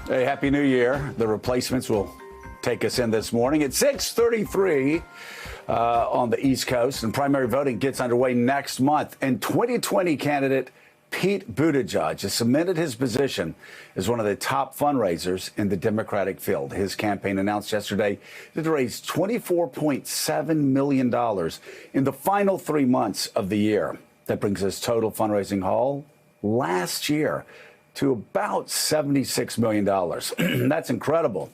Hey, Happy New Year. The replacements will take us in this morning at 6:33 on the East Coast, and primary voting gets underway next month. And 2020 candidate Pete Buttigieg has cemented his position as one of the top fundraisers in the Democratic field. His campaign announced yesterday that it raised $24.7 million in the final 3 months of the year. That brings his total fundraising haul last year to about $76 million. That's incredible.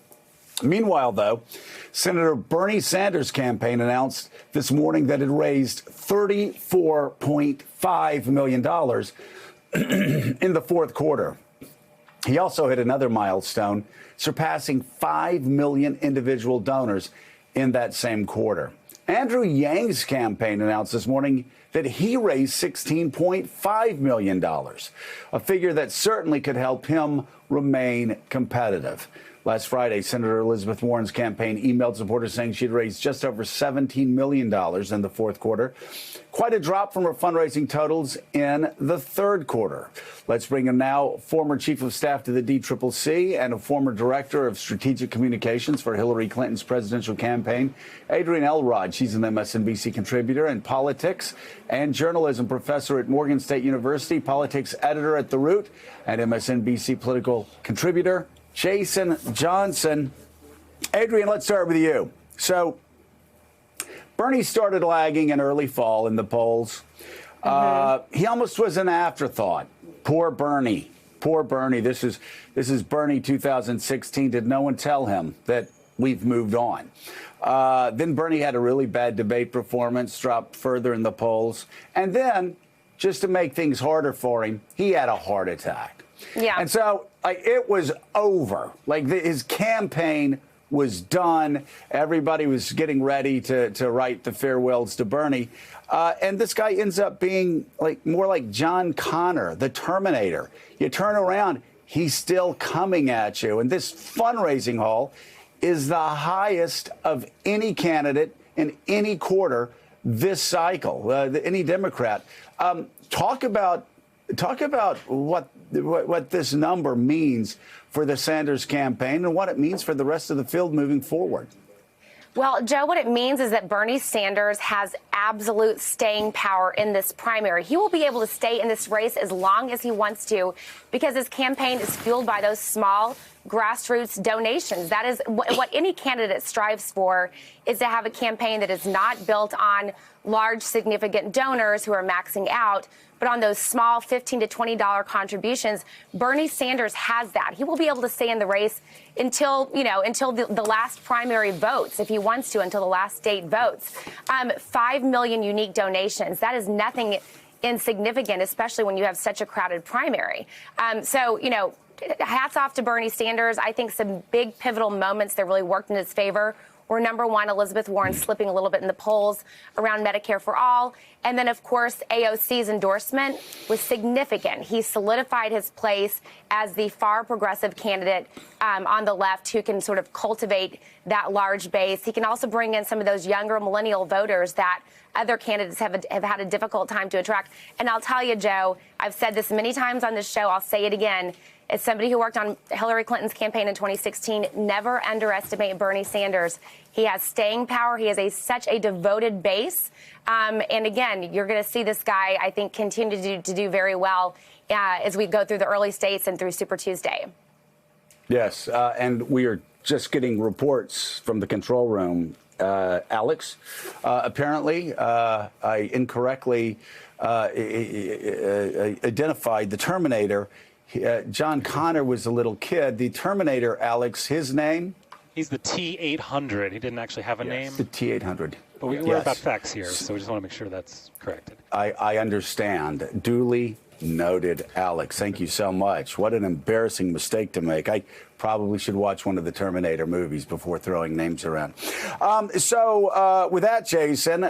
Meanwhile, though, Senator Bernie Sanders' campaign announced this morning that it raised $34.5 million in the fourth quarter. He also hit another milestone, surpassing 5 million individual donors in that same quarter. Andrew Yang's campaign announced this morning that he raised $16.5 million, a figure that certainly could help him remain competitive. Last Friday, Senator Elizabeth Warren's campaign emailed supporters saying she'd raised just over $17 million in the fourth quarter. Quite a drop from her fundraising totals in the third quarter. Let's bring in now former chief of staff to the DCCC and a former director of strategic communications for Hillary Clinton's presidential campaign, Adrienne Elrod. She's an MSNBC contributor and politics and journalism professor at Morgan State University, politics editor at The Root, and MSNBC political contributor Jason Johnson. Adrienne, let's start with you. So Bernie started lagging in early fall in the polls. He almost was an afterthought. Poor Bernie. Poor Bernie. This is Bernie 2016. Did no one tell him that we've moved on? Then Bernie had a really bad debate performance, dropped further in the polls. And then, just to make things harder for him, he had a heart attack. Yeah. And so it was over. His campaign was done. Everybody was getting ready to write the farewells to Bernie. And this guy ends up being more like John Connor, the Terminator. You turn around, he's still coming at you. And this fundraising haul is the highest of any candidate in any quarter this cycle, any Democrat. Talk about what this number means for the Sanders campaign and what it means for the rest of the field moving forward. Well, Joe, what it means is that Bernie Sanders has absolute staying power in this primary. He will be able to stay in this race as long as he wants to because his campaign is fueled by those small grassroots donations. That is what any candidate strives for, is to have a campaign that is not built on large, significant donors who are maxing out, but on those small $15 to $20 contributions. Bernie Sanders has that. He will be able to stay in the race until the last primary votes, if he wants to, until the last state votes. 5 million unique donations. That is nothing insignificant, especially when you have such a crowded primary. Hats off to Bernie Sanders. I think some big pivotal moments that really worked in his favor were, number one, Elizabeth Warren slipping a little bit in the polls around Medicare for All. And then, of course, AOC's endorsement was significant. He solidified his place as the far progressive candidate on the left who can sort of cultivate that large base. He can also bring in some of those younger millennial voters that other candidates have had a difficult time to attract. And I'll tell you, Joe, I've said this many times on this show, I'll say it again. As somebody who worked on Hillary Clinton's campaign in 2016, never underestimate Bernie Sanders. He has staying power. He has such a devoted base. And again, you're going to see this guy, I think, continue to do very well as we go through the early states and through Super Tuesday. Yes, and we are just getting reports from the control room. Alex, apparently, I incorrectly identified the Terminator. John Connor was a little kid. The Terminator, Alex, his name? He's the T-800. He didn't actually have a name. The T-800. But we're about facts here, so we just want to make sure that's corrected. I understand. Duly noted, Alex. Thank you so much. What an embarrassing mistake to make. I probably should watch one of the Terminator movies before throwing names around. With that, Jason,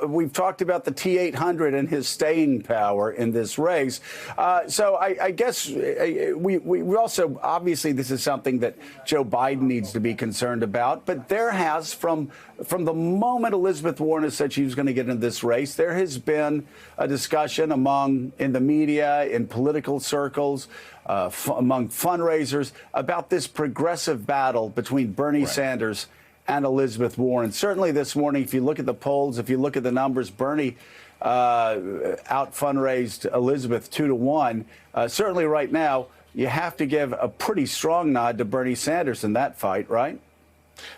we've talked about the T-800 and his staying power in this race. I guess we also, obviously, this is something that Joe Biden needs to be concerned about. But there has, from the moment Elizabeth Warren has said she was going to get into this race, there has been a discussion in the media, in political circles, among fundraisers about this progressive battle between Bernie Sanders and Elizabeth Warren. Certainly this morning, if you look at the polls, if you look at the numbers, Bernie out fundraised Elizabeth 2-1. Certainly right now, you have to give a pretty strong nod to Bernie Sanders in that fight, right?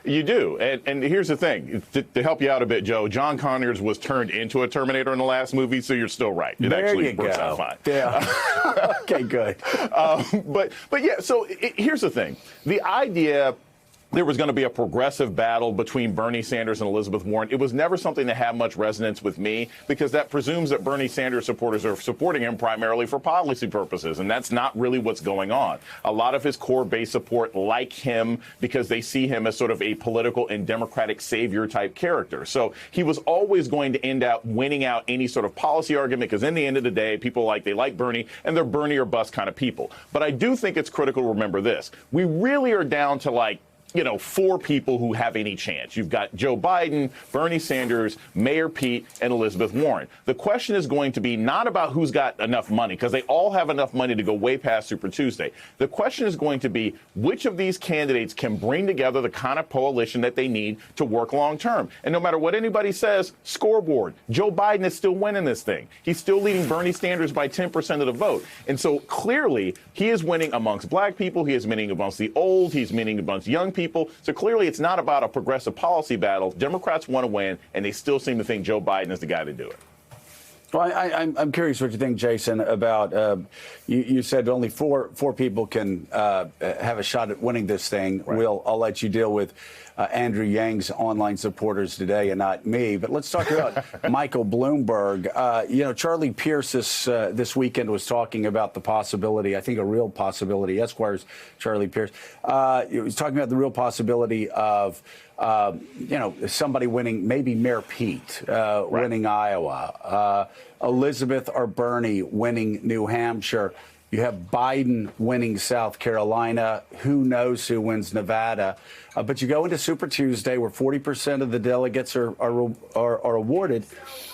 You do. And here's the thing. To help you out a bit, Joe, John Connors was turned into a Terminator in the last movie, so you're still right. It there actually you works go. out fine. Yeah. Okay, good. But yeah, so here's the thing. The idea there was going to be a progressive battle between Bernie Sanders and Elizabeth Warren. It was never something that had much resonance with me because that presumes that Bernie Sanders supporters are supporting him primarily for policy purposes, and that's not really what's going on. A lot of his core base support like him because they see him as sort of a political and democratic savior type character. So he was always going to end up winning out any sort of policy argument because in the end of the day, people they like Bernie, and they're Bernie or bust kind of people. But I do think it's critical to remember this. We really are down to 4 people who have any chance. You've got Joe Biden, Bernie Sanders, Mayor Pete, and Elizabeth Warren. The question is going to be not about who's got enough money, because they all have enough money to go way past Super Tuesday. The question is going to be which of these candidates can bring together the kind of coalition that they need to work long term. And no matter what anybody says, scoreboard, Joe Biden is still winning this thing. He's still leading Bernie Sanders by 10% of the vote. And so clearly he is winning amongst black people. He is winning amongst the old. He's winning amongst young people. So clearly it's not about a progressive policy battle. Democrats want to win, and they still seem to think Joe Biden is the guy to do it. Well, I'm curious what you think, Jason, about you said only four people can have a shot at winning this thing. Right. I'll let you deal with Andrew Yang's online supporters today and not me. But let's talk about Michael Bloomberg. Charlie Pierce this weekend was talking about the possibility, I think a real possibility, Esquire's Charlie Pierce, he was talking about the real possibility of somebody winning, maybe Mayor Pete winning Iowa, Elizabeth or Bernie winning New Hampshire. You have Biden winning South Carolina. Who knows who wins Nevada? But you go into Super Tuesday where 40% of the delegates are awarded.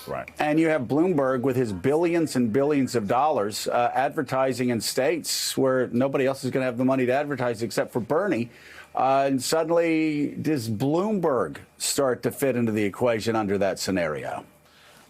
Right. And you have Bloomberg with his billions and billions of dollars advertising in states where nobody else is going to have the money to advertise except for Bernie. And suddenly, does Bloomberg start to fit into the equation under that scenario?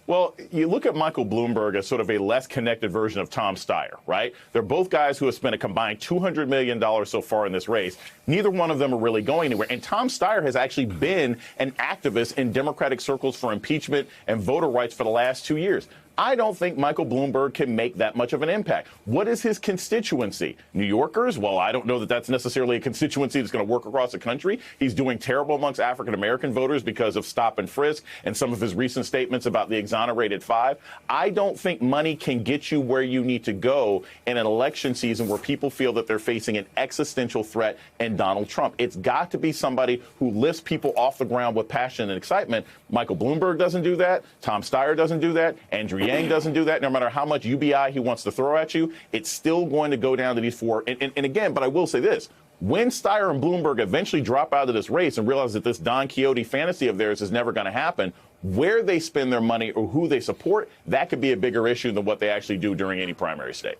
Well, you look at Michael Bloomberg as sort of a less connected version of Tom Steyer, right? They're both guys who have spent a combined $200 million so far in this race. Neither one of them are really going anywhere. And Tom Steyer has actually been an activist in Democratic circles for impeachment and voter rights for the last 2 years. I don't think Michael Bloomberg can make that much of an impact. What is his constituency? New Yorkers? Well, I don't know that that's necessarily a constituency that's going to work across the country. He's doing terrible amongst African-American voters because of stop and frisk and some of his recent statements about the exonerated 5. I don't think money can get you where you need to go in an election season where people feel that they're facing an existential threat in Donald Trump. It's got to be somebody who lifts people off the ground with passion and excitement. Michael Bloomberg doesn't do that. Tom Steyer doesn't do that. Andrew Yang doesn't do that. No matter how much UBI he wants to throw at you, it's still going to go down to these 4. And again, but I will say this. When Steyer and Bloomberg eventually drop out of this race and realize that this Don Quixote fantasy of theirs is never going to happen, where they spend their money or who they support, that could be a bigger issue than what they actually do during any primary state.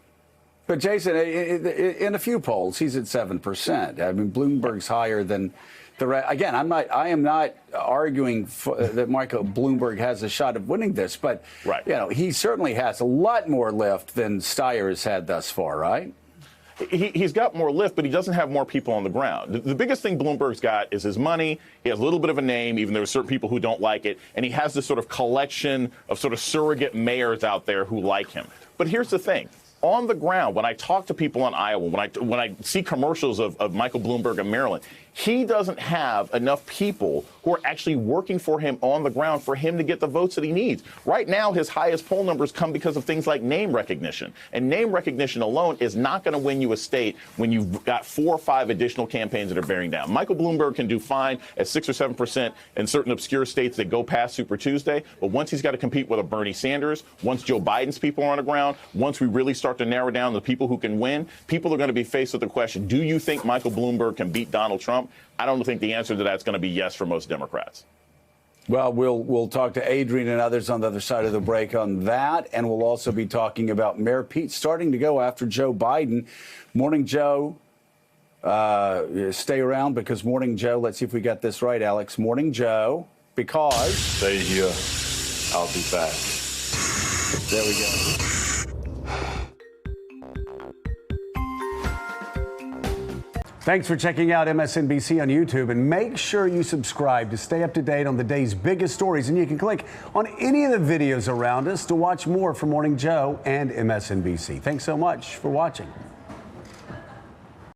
But, Jason, in a few polls, he's at 7%. I mean, Bloomberg's higher than the rest. Again, I am not arguing that Michael Bloomberg has a shot of winning this, but right. He certainly has a lot more lift than Steyer has had thus far, right? He's got more lift, but he doesn't have more people on the ground. The biggest thing Bloomberg's got is his money. He has a little bit of a name, even though there are certain people who don't like it. And he has this sort of collection of sort of surrogate mayors out there who like him. But here's the thing. On the ground, when I talk to people in Iowa, when I see commercials of Michael Bloomberg in Maryland, he doesn't have enough people who are actually working for him on the ground for him to get the votes that he needs. Right now, his highest poll numbers come because of things like name recognition. And name recognition alone is not going to win you a state when you've got 4 or 5 additional campaigns that are bearing down. Michael Bloomberg can do fine at 6 or 7% in certain obscure states that go past Super Tuesday. But once he's got to compete with a Bernie Sanders, once Joe Biden's people are on the ground, once we really start to narrow down the people who can win, people are going to be faced with the question, do you think Michael Bloomberg can beat Donald Trump? I don't think the answer to that's going to be yes for most Democrats. Well, we'll talk to Adrian and others on the other side of the break on that, and we'll also be talking about Mayor Pete starting to go after Joe Biden. Morning Joe, stay around because Morning Joe, let's see if we got this right, Alex. Morning Joe, because... Stay here. I'll be back. There we go. Thanks for checking out MSNBC on YouTube, and make sure you subscribe to stay up to date on the day's biggest stories. And you can click on any of the videos around us to watch more from Morning Joe and MSNBC. Thanks so much for watching.